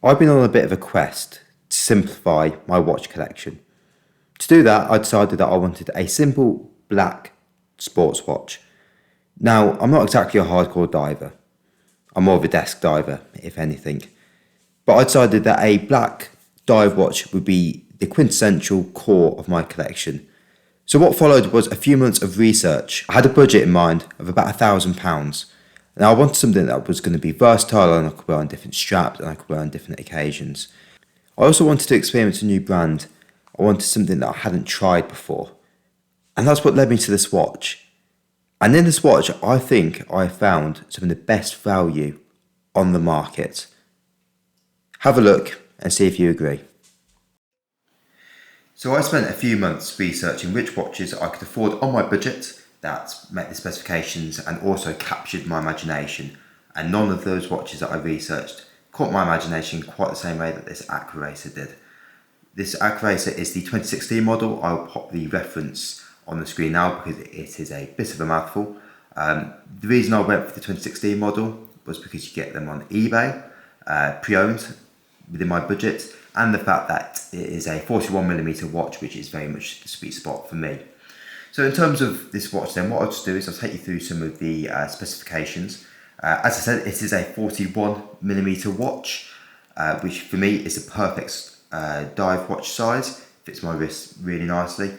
I've been on a bit of a quest to simplify my watch collection. To do that, I decided that I wanted a simple black sports watch. Now, I'm not exactly a hardcore diver. I'm more of a desk diver, if anything. But I decided that a black dive watch would be the quintessential core of my collection. So what followed was a few months of research. I had a budget in mind of about £1,000. Now I wanted something that was going to be versatile and I could wear on different straps and I could wear on different occasions. I also wanted to experience a new brand. I wanted something that I hadn't tried before. And that's what led me to this watch. And in this watch, I think I found some of the best value on the market. Have a look and see if you agree. So I spent a few months researching which watches I could afford on my budget that met the specifications and also captured my imagination. And none of those watches that I researched caught my imagination quite the same way that this Aquaracer did. This Aquaracer is the 2016 model. I'll pop the reference on the screen now because it is a bit of a mouthful. The reason I went for the 2016 model was because you get them on eBay, pre-owned, within my budget, and the fact that it is a 41mm watch, which is very much the sweet spot for me. So in terms of this watch then, what I'll just do is I'll take you through some of the specifications. As I said, it is a 41mm watch, which for me is the perfect dive watch size, fits my wrist really nicely.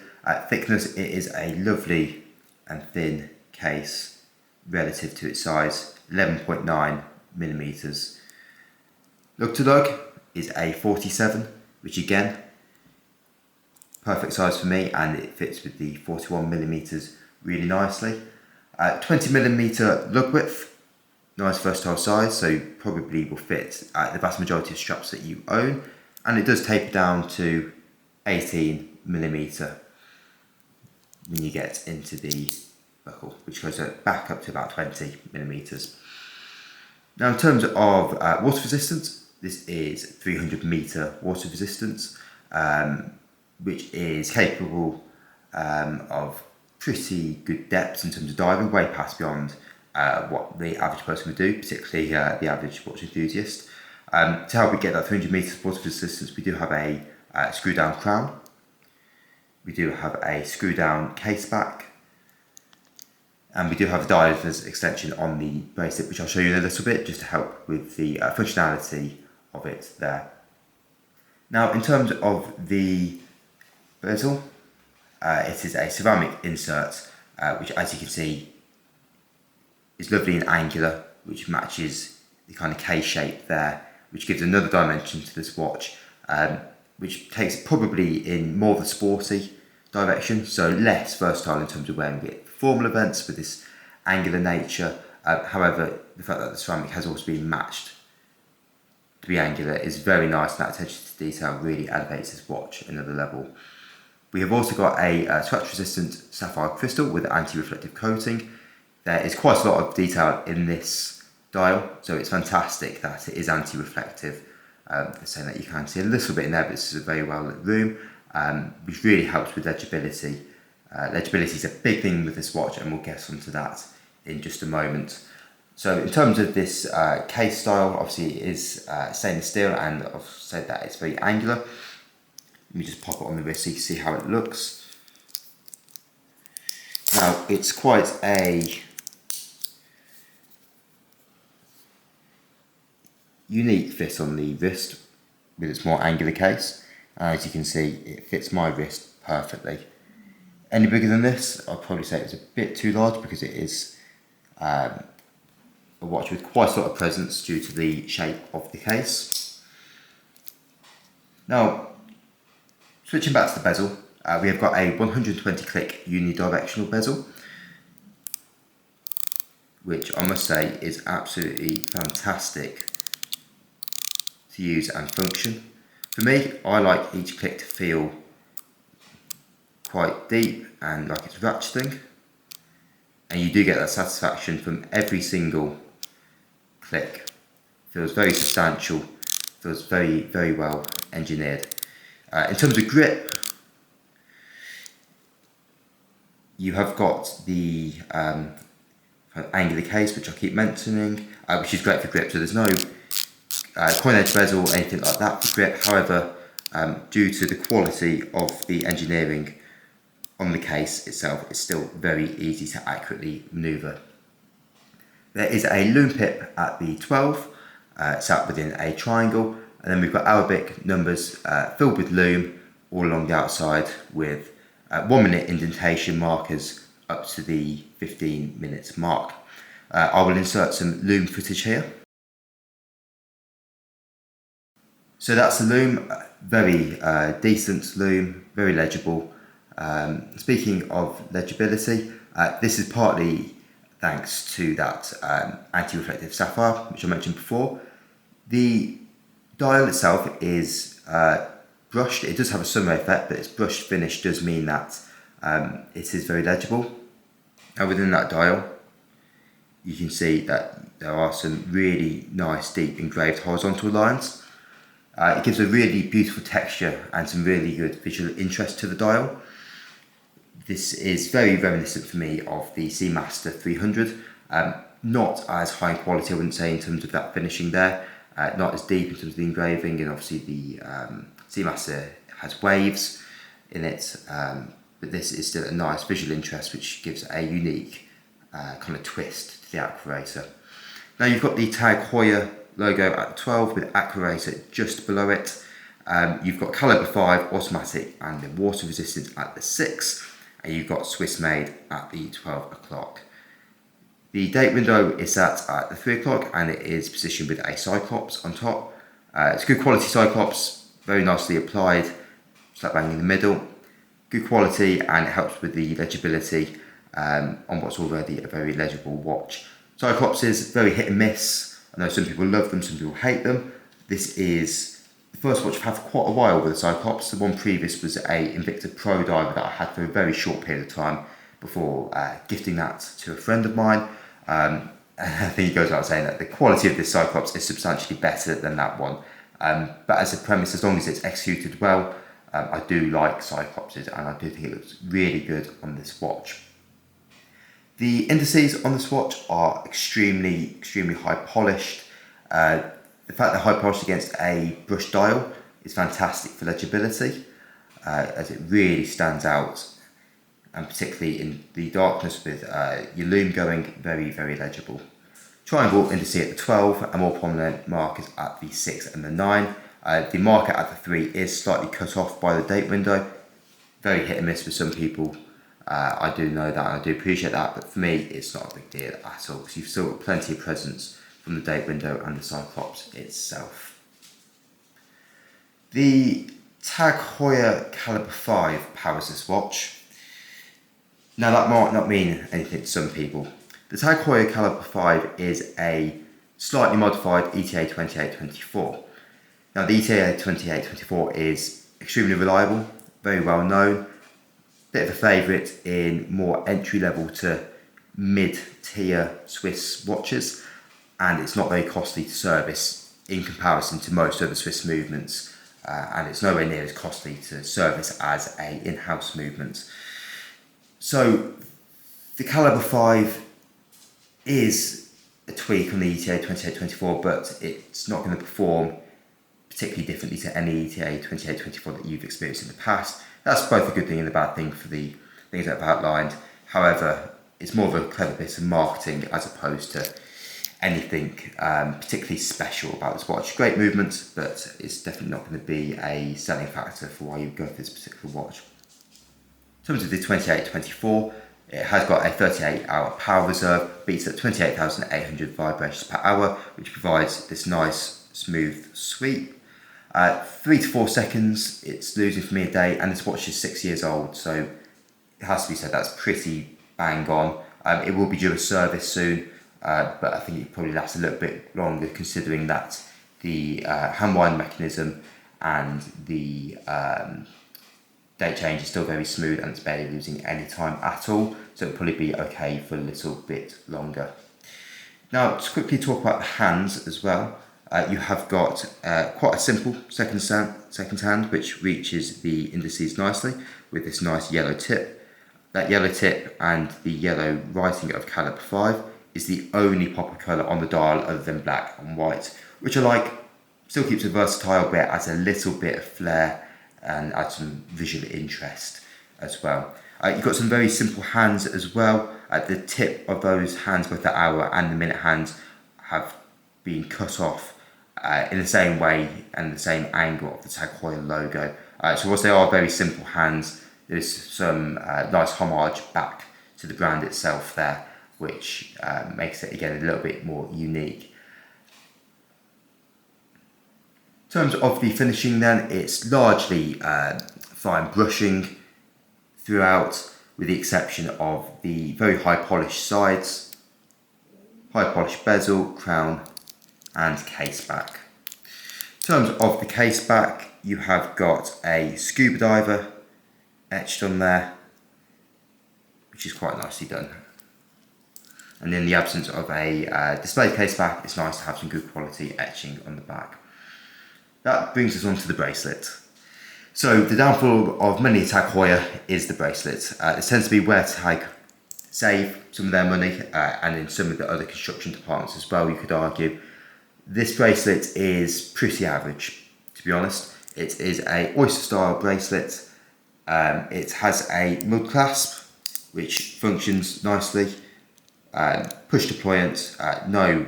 Thickness, it is a lovely and thin case relative to its size, 11.9mm. Lug to lug is a 47, which again, perfect size for me, and it fits with the 41mm really nicely. 20mm lug width, nice versatile size, so probably will fit the vast majority of straps that you own, and it does taper down to 18mm when you get into the buckle, which goes back up to about 20mm. Now in terms of water resistance, this is 300-metre water resistance, which is capable of pretty good depths in terms of diving, way past beyond what the average person would do, particularly the average watch enthusiast. To help we get that 300 metres water resistance, we do have a screw down crown, we do have a screw down case back, and we do have a diver's extension on the bracelet, which I'll show you in a little bit, just to help with the functionality of it there. Now in terms of the bezel, it is a ceramic insert, which as you can see is lovely and angular, which matches the kind of case shape there, which gives another dimension to this watch, which takes probably in more of the sporty direction, so less versatile in terms of wearing it for formal events with this angular nature. However, the fact that the ceramic has also been matched to be angular is very nice, and that attention to detail really elevates this watch another level. We have also got a scratch resistant sapphire crystal with anti-reflective coating. There is quite a lot of detail in this dial, so it's fantastic that it is anti-reflective. They're saying that you can see a little bit in there, but this is a very well lit room, which really helps with legibility. Legibility is a big thing with this watch, and we'll get onto that in just a moment. So in terms of this case style, obviously it is stainless steel, and I've said that it's very angular. Let me just pop it on the wrist so you can see how it looks. Now it's quite a unique fit on the wrist with its more angular case. As you can see, it fits my wrist perfectly. Any bigger than this, I'd probably say it's a bit too large, because it is a watch with quite a lot of presence due to the shape of the case. Now, switching back to the bezel, we have got a 120 click unidirectional bezel, which I must say is absolutely fantastic to use and function. For me, I like each click to feel quite deep and like it's ratcheting, and you do get that satisfaction from every single click. Feels very substantial, feels very, very well engineered. In terms of grip, you have got the, if kind of angular case, which I keep mentioning, which is great for grip. So there's no coin edge bezel or anything like that for grip. However, due to the quality of the engineering on the case itself, it's still very easy to accurately manoeuvre. There is a loom pip at the 12, sat within a triangle, and then we've got Arabic numbers filled with loom all along the outside with 1 minute indentation markers up to the 15 minutes mark. I will insert some loom footage here. So that's the loom, very decent loom, very legible. Speaking of legibility, this is partly thanks to that anti-reflective sapphire, which I mentioned before. The dial itself is brushed. It does have a sunray effect, but its brushed finish does mean that it is very legible. And within that dial, you can see that there are some really nice, deep engraved horizontal lines. It gives a really beautiful texture and some really good visual interest to the dial. This is very reminiscent for me of the Seamaster 300. Not as high in quality, I wouldn't say, in terms of that finishing there. Not as deep in terms of the engraving, and obviously the Seamaster has waves in it, but this is still a nice visual interest which gives a unique kind of twist to the Aquaracer. Now you've got the Tag Heuer logo at the 12 with Aquaracer just below it. You've got caliber 5 automatic and the water resistance at the 6, and you've got Swiss made at the 12 o'clock. The date window is set at the 3 o'clock and it is positioned with a Cyclops on top. It's a good quality Cyclops, very nicely applied, slap bang in the middle. Good quality, and it helps with the legibility on what's already a very legible watch. Cyclops is very hit and miss. I know some people love them, some people hate them. This is the first watch I've had for quite a while with a Cyclops. The one previous was a Invicta Pro diver that I had for a very short period of time before gifting that to a friend of mine. And I think it goes without saying that the quality of this Cyclops is substantially better than that one. But as a premise, as long as it's executed well, I do like Cyclopses, and I do think it looks really good on this watch. The indices on this watch are extremely high polished. The fact they're high polished against a brushed dial is fantastic for legibility, as it really stands out, and particularly in the darkness with your loom going, very legible. Triangle indice at the 12, and more prominent markers at the 6 and the 9. The marker at the 3 is slightly cut off by the date window. Very hit and miss for some people. I do know that, and I do appreciate that, but for me it's not a big deal at all, because you've still got plenty of presence from the date window and the Cyclops itself. The Tag Heuer Caliber 5 powers this watch. Now that might not mean anything to some people. The Tag Heuer Caliber 5 is a slightly modified ETA 2824. Now the ETA 2824 is extremely reliable, very well known, bit of a favourite in more entry level to mid-tier Swiss watches, and it's not very costly to service in comparison to most other Swiss movements, and it's nowhere near as costly to service as a in-house movement. So the Caliber 5 is a tweak on the ETA 2824, but it's not going to perform particularly differently to any ETA 2824 that you've experienced in the past. That's both a good thing and a bad thing for the things that I've outlined. However, it's more of a clever bit of marketing as opposed to anything particularly special about this watch. Great movements, but it's definitely not going to be a selling factor for why you go for this particular watch. In terms of the 2824, it has got a 38-hour power reserve, beats at 28,800 vibrations per hour, which provides this nice smooth sweep. 3 to 4 seconds it's losing for me a day, and this watch is 6 years old, so it has to be said that's pretty bang on. It will be due a service soon, but I think it probably lasts a little bit longer, considering that the hand wind mechanism and the date change is still very smooth and it's barely losing any time at all, so it'll probably be okay for a little bit longer. Now to quickly talk about the hands as well. You have got quite a simple second hand which reaches the indices nicely with this nice yellow tip. That yellow tip and the yellow writing of Caliber 5 is the only pop of colour on the dial other than black and white, which I like. Still keeps it versatile, but it adds a little bit of flair and adds some visual interest as well. You've got some very simple hands as well. At the tip of those hands, both the hour and the minute hands, have been cut off in the same way and the same angle of the Tag Heuer logo. So whilst they are very simple hands, there's some nice homage back to the brand itself there, which makes it again a little bit more unique. In terms of the finishing then, it's largely fine brushing throughout, with the exception of the very high polished sides, high polished bezel, crown and case back. In terms of the case back, you have got a scuba diver etched on there, which is quite nicely done. And in the absence of a displayed case back, it's nice to have some good quality etching on the back. That brings us on to the bracelet. So the downfall of many a Tag Heuer is the bracelet. It tends to be where Tag save some of their money, and in some of the other construction departments as well, you could argue. This bracelet is pretty average, to be honest. It is a oyster style bracelet. It has a mud clasp, which functions nicely. Push deployant, no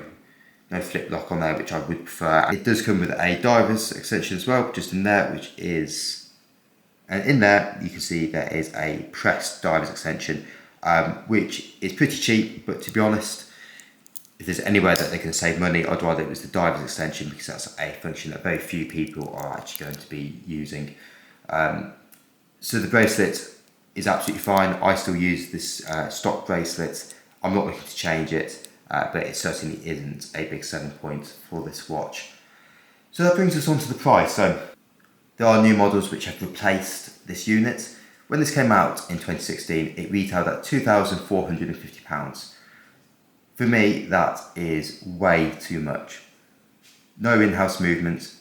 flip lock on there, which I would prefer. It does come with a diver's extension as well, just in there, which is, and in there you can see there is a pressed diver's extension, which is pretty cheap, but to be honest, if there's anywhere that they can save money, I'd rather it was the diver's extension, because that's a function that very few people are actually going to be using. So the bracelet is absolutely fine. I still use this stock bracelet. I'm not looking to change it, but it certainly isn't a big selling point for this watch. So that brings us on to the price. So there are new models which have replaced this unit. When this came out in 2016, it retailed at £2,450. For me, that is way too much. No in-house movement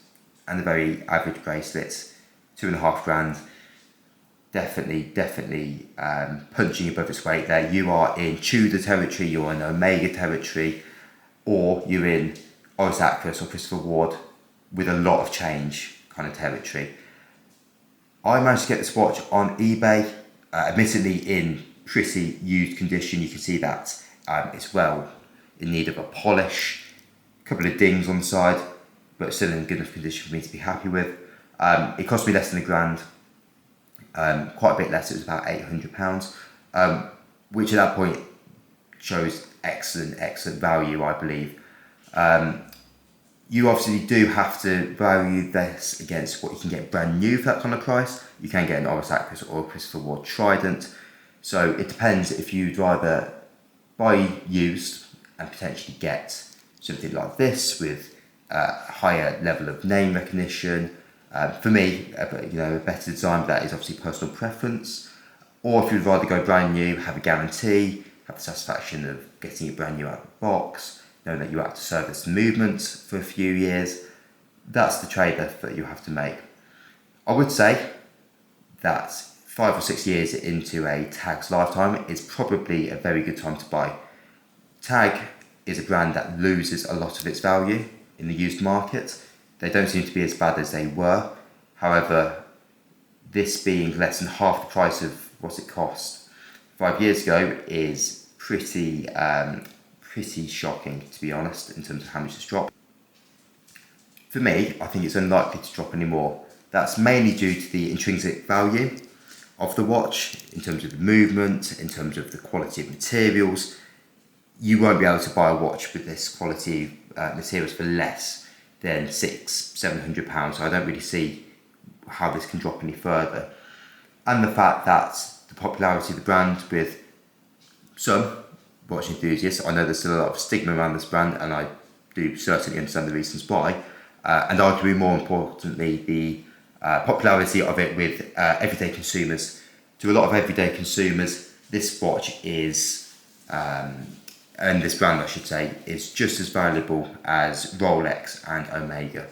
and a very average bracelet, £2,500. Definitely punching above its weight there. You are in Tudor territory, you're in Omega territory, or you're in Heuer Aquaracer or Christopher Ward with a lot of change kind of territory. I managed to get this watch on eBay, admittedly in pretty used condition. You can see that it's well in need of a polish, a couple of dings on the side, but still in good enough condition for me to be happy with. It cost me less than £1,000. Quite a bit less, it was about £800, which at that point shows excellent value, I believe. You obviously do have to value this against what you can get brand new for that kind of price. You can get an Heuer Aquaracer or a Christopher Ward Trident, so it depends if you'd rather buy used and potentially get something like this with a higher level of name recognition. For me, a better design, but that is obviously personal preference. Or if you'd rather go brand new, have a guarantee, have the satisfaction of getting it brand new out of the box, knowing that you have to service the movements for a few years, that's the trade-off that you have to make. I would say that 5 or 6 years into a Tag's lifetime is probably a very good time to buy. Tag is a brand that loses a lot of its value in the used market. They don't seem to be as bad as they were. However, this being less than half the price of what it cost 5 years ago is pretty shocking, to be honest, in terms of how much it's dropped. For me, I think it's unlikely to drop anymore. That's mainly due to the intrinsic value of the watch, in terms of the movement, in terms of the quality of materials. You won't be able to buy a watch with this quality materials for less than £600-700, so I don't really see how this can drop any further. And the fact that the popularity of the brand with some watch enthusiasts, I know there's still a lot of stigma around this brand, and I do certainly understand the reasons why, and arguably more importantly the popularity of it with everyday consumers. To a lot of everyday consumers, this watch is, and this brand I should say, is just as valuable as Rolex and Omega.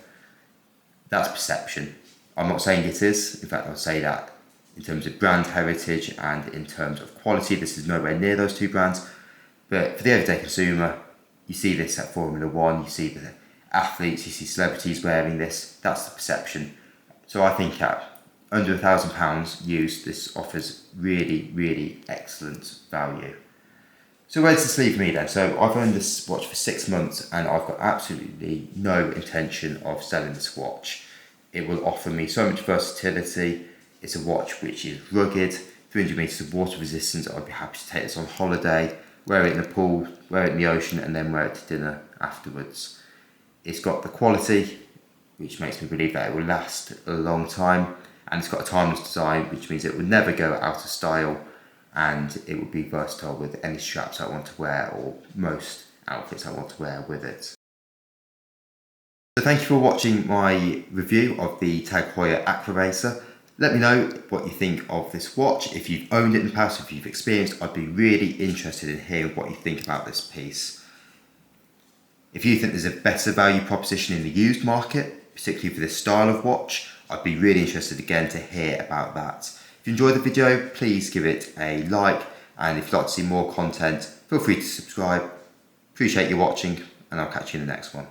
That's perception. I'm not saying it is. In fact, I would say that in terms of brand heritage and in terms of quality, this is nowhere near those two brands. But for the everyday consumer, you see this at Formula One, you see the athletes, you see celebrities wearing this, that's the perception. So I think at under £1,000 used, this offers really, really excellent value. So where does this leave me then? So I've owned this watch for 6 months and I've got absolutely no intention of selling this watch. It will offer me so much versatility. It's a watch which is rugged, 300 metres of water resistance. I'd be happy to take this on holiday, wear it in the pool, wear it in the ocean, and then wear it to dinner afterwards. It's got the quality, which makes me believe that it will last a long time, and it's got a timeless design, which means it will never go out of style, and it will be versatile with any straps I want to wear or most outfits I want to wear with it. So thank you for watching my review of the Tag Heuer Aquaracer. Let me know what you think of this watch. If you've owned it in the past, if you've experienced, I'd be really interested in hearing what you think about this piece. If you think there's a better value proposition in the used market, particularly for this style of watch, I'd be really interested again to hear about that. If you enjoyed the video, please give it a like, and if you'd like to see more content, feel free to subscribe. Appreciate you watching, and I'll catch you in the next one.